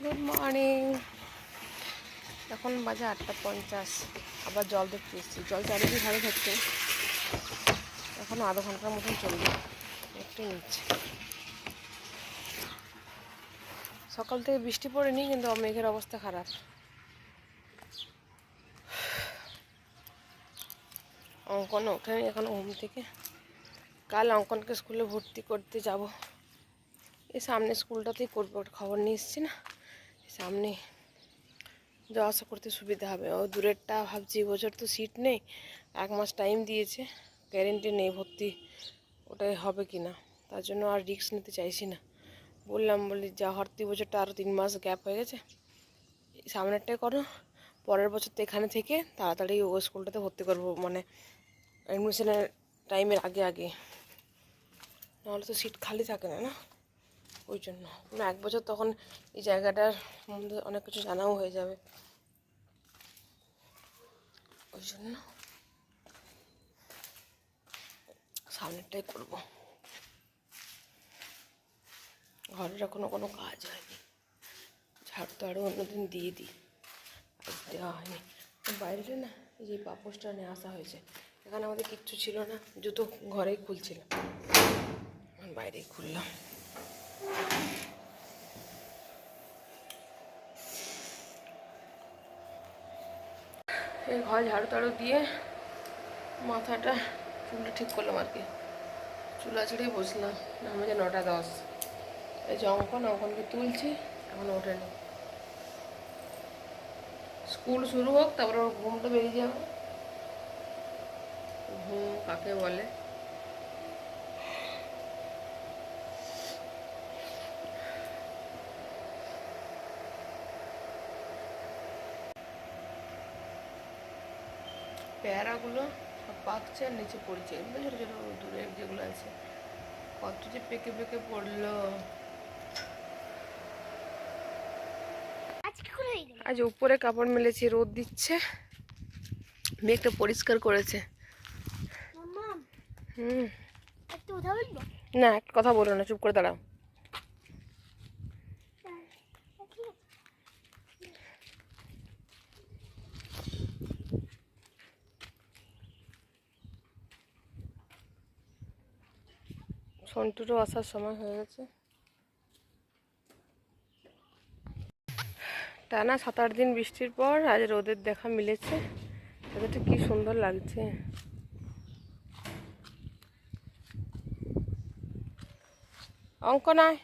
Good morning. এখন বাজে 8:50। আবার জল দেখতে এসেছি। জল চারিদিকে ভালো থাকছে। এখন আধা ঘন্টার মতন চলবে। একটু নিচ্ছে। সকাল থেকে বৃষ্টি পড়েনি, কিন্তু মেঘের অবস্থা খারাপ। অঙ্কন ওঠেনি এখনো ঘুম থেকে। কাল অঙ্কনকে স্কুলে ভর্তি করতে যাব। এই সামনে স্কুলটাতেই করবো, ওটা খবর নিয়ে এসেছি না। সামনে যাওয়া আসা করতে সুবিধা হবে। ও দূরেরটা ভাবছি, বছর তো সিট নেই, 1 মাস টাইম দিয়েছে, গ্যারেন্টি নেই ভর্তি ওটাই হবে কি না। তার জন্য আর রিস্ক নিতে চাইছি না। বলি যা ভর্তি বছরটা আরও 3 মাস গ্যাপ হয়ে গেছে, সামনেরটাই করো, পরের বছর তো এখানে থেকে তাড়াতাড়ি ও স্কুলটাতে ভর্তি করবো, মানে অ্যাডমিশনের টাইমের আগে আগে, নাহলে তো সিট খালি থাকে না না। ওই জন্য 1 বছর তখন এই জায়গাটার মধ্যে অনেক কিছু জানাও হয়ে যাবে। ওই জন্য সামনেরটাই করব। ঘরের এখনো কোনো কাজ হয়নি, ঝাড় তো আরও অন্যদিন দিয়ে দিই, আজ দেওয়া হয়নি। বাইরে না এই যে পাপোশটা নিয়ে আসা হয়েছে, এখানে আমাদের কিচ্ছু ছিল না, জুতো ঘরেই খুলছিল, বাইরেই খুললাম। এই ঘর ঝাড়ু টাড়ু দিয়ে মাথাটা চুলটা ঠিক করলাম আর কি। চুলা ছেড়েই বসলাম, নামে যে 9:10। এই যে অঙ্কনকে তুলছি, এখন ওঠেনি। স্কুল শুরু হোক, তারপর ওর ঘুমটা বেরিয়ে যাবে। ঘুম কাকে বলে? পেয়ারাগুলো সব পাকছে আর নিচে পড়ছে, এগুলো ছোটো ছোটো দূরে যেগুলো আছে, কত যে পেকে পেকে পড়লো। আজ উপরে কাপড় মেলেছি, রোদ দিচ্ছে, মেঘটা পরিষ্কার করেছে। না, একটা কথা বলো না, চুপ করে দাঁড়াও। সন্টুরও আসার সময় হয়ে গেছে। টানা 7-8 দিন বৃষ্টির পর আজ রোদের দেখা মিলেছে, এটা কি সুন্দর লাগছে। অঙ্কনায়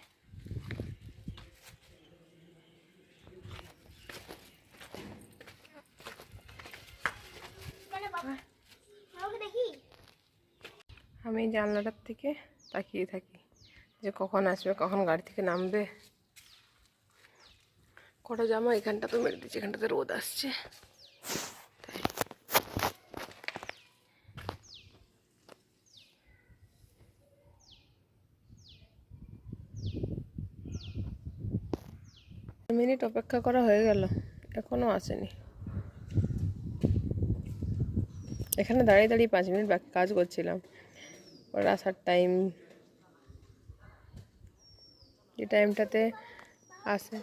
আমি জানলাটার থেকে তাকিয়ে থাকি যে কখন আসবে, কখন গাড়ি থেকে নামবে। কটা জামা এখানটা তো মেরে দিচ্ছি, এখানটাতে রোদ আসছে তাই। মিনিট অপেক্ষা করা হয়ে গেল, এখনো আসেনি। এখানে দাঁড়িয়ে দাঁড়িয়ে 5 মিনিট বাকি কাজ করছিলাম। ওর আসার টাইম, যে টাইমটাতে আসে।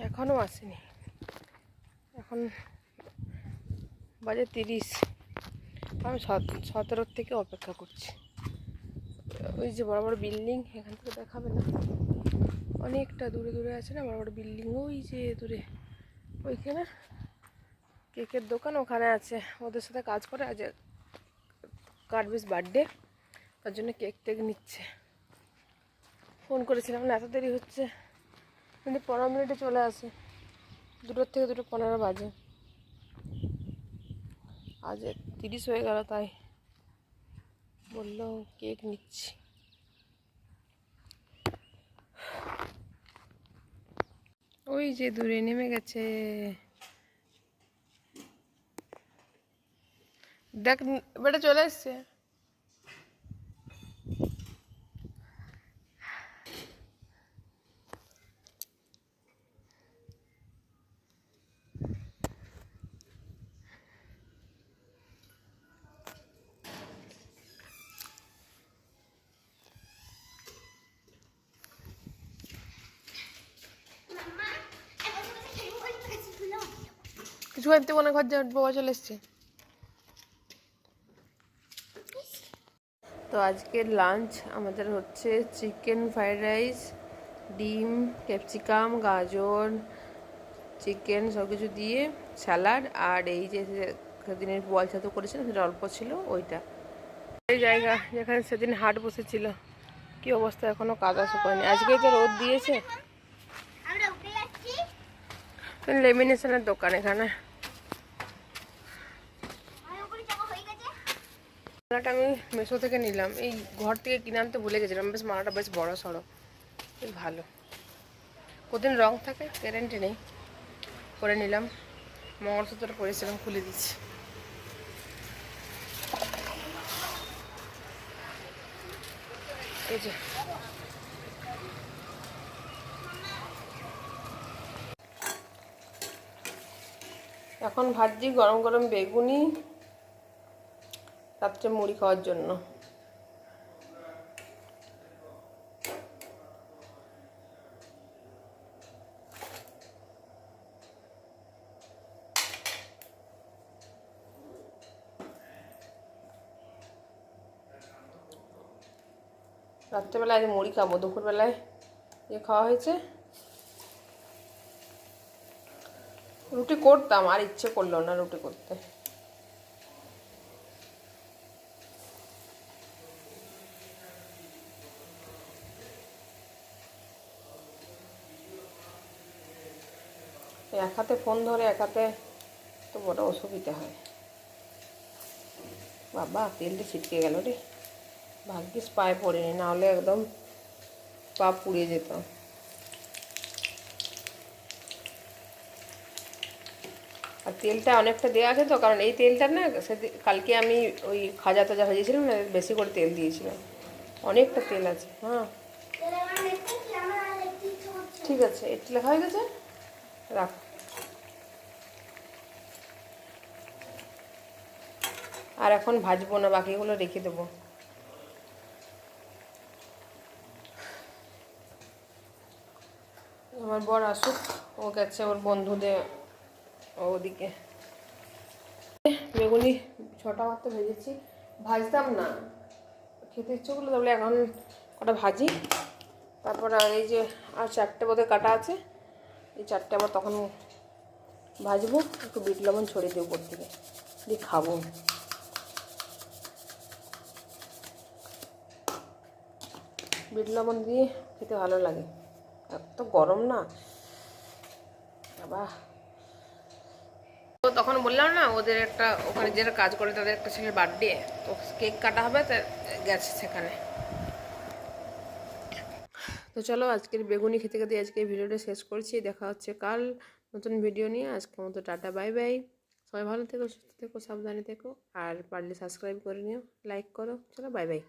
এখনও আসেনি, এখন বাজে 30। আমি 17 থেকে অপেক্ষা করছি। ওই যে বড় বড় বিল্ডিং, এখান থেকে দেখাবে না, অনেকটা দূরে দূরে আছে না বড় বড় বিল্ডিং, ওই যে দূরে ওইখানে কেকের দোকান ওখানে আছে, ওদের সাথে কাজ করে। আজ কার্বিস বার্থডে, তার জন্য কেক টেক নিচ্ছে। ফোন করেছিলাম না, এত দেরি হচ্ছে, কিন্তু 15 মিনিটে চলে আসে। 2টোর থেকে 2:15 বাজে, আজ 30 হয়ে গেল, তাই বললো কেক নিচ্ছি। ওই যে দূরে নেমে গেছে, দেখ বেটা চলে এসছে। কিছু করতে মনে ঘর বাবা চলে এসছে। তো আজকের লাঞ্চ আমাদের হচ্ছে চিকেন ফ্রাইড রাইস, ডিম, ক্যাপসিকাম, গাজর, চিকেন সব কিছু দিয়ে স্যালাড, আর এই যে সেদিনের বল ছাতু করেছিলাম সেটা অল্প ছিল ওইটা। এই জায়গা যেখানে সেদিন হাট বসেছিল কি অবস্থা, এখনো কাদা শুকায়নি। আজকেই তো রোদ দিয়েছে। লেমিনেশনের দোকান এখানে। মালাটা আমি মেশো থেকে নিলাম, এই ঘর থেকে কিনে আনতে ভুলে গেছিলাম। বেশ মালাটা বেশ বড় সড়ো, বেশ ভালো। কদিন রং থাকে গ্যারেন্টি নেই। করে নিলাম, মঙ্গলসূত্রটা পরেছিলাম, খুলে দিচ্ছি। এই যে এখন ভাজছি গরম গরম বেগুনি, রাত্রে মুড়ি খাওয়ার জন্য। রাত্রেবেলায় আজ মুড়ি খাবো, দুপুরবেলায় খাওয়া হয়েছে। রুটি করতাম, আর ইচ্ছে করলো না রুটি করতে। এক হাতে ফোন ধরে এক হাতে তো বড় অসুবিধা হয়। বাবা তেলটা ছিটকে গেল রে, ভাগ্যিস পায়ে পড়েনি, না হলে একদম পা পুড়ে যেত। আর তেলটা অনেকটা দেওয়া আছে তো, কারণ এই তেলটা না কালকে আমি ওই খাজা তাজা ভেজেছিলাম না, বেশি করে তেল দিয়েছিলাম, অনেকটা তেল আছে। হ্যাঁ ঠিক আছে, এটা লেখা হয়ে গেছে, রাখ। আর এখন ভাজবো না, বাকিগুলো রেখে দেবো। আমার বর আসুক, ও গেছে ওর বন্ধুদের ওদিকে। বেগুনি 6টা মাত্র ভেজেছি, ভাজতাম না, খেতে ইচ্ছে করলো তাহলে এখন কটা ভাজি। তারপর আর এই যে আর 4টে বোধহয় কাটা আছে, এই 4টে আবার তখন ভাজবো, একটু বিট লবণ ছড়িয়ে দেবো উপর থেকে, দিয়ে খাবো। বিট লবণ দিয়ে খেতে ভালো লাগে, এত গরম না বাবা। তো তখন বললাম না ওদের একটা ওখানে যেটা কাজ করে তাদের একটা ছেলের বার্থডে, তো কেক কাটা হবে, তা গেছে সেখানে। তো চলো আজকের বেগুনি খেতে খেতে আজকের ভিডিওটা শেষ করছি। দেখা হচ্ছে কাল নতুন ভিডিও নিয়ে। আজকের মতো টাটা, বাই বাই। সবাই ভালো থেকো, সুস্থ থেকো, সাবধানে থেকো, আর পারলে সাবস্ক্রাইব করে নিও, লাইক করো। চলো বাই বাই।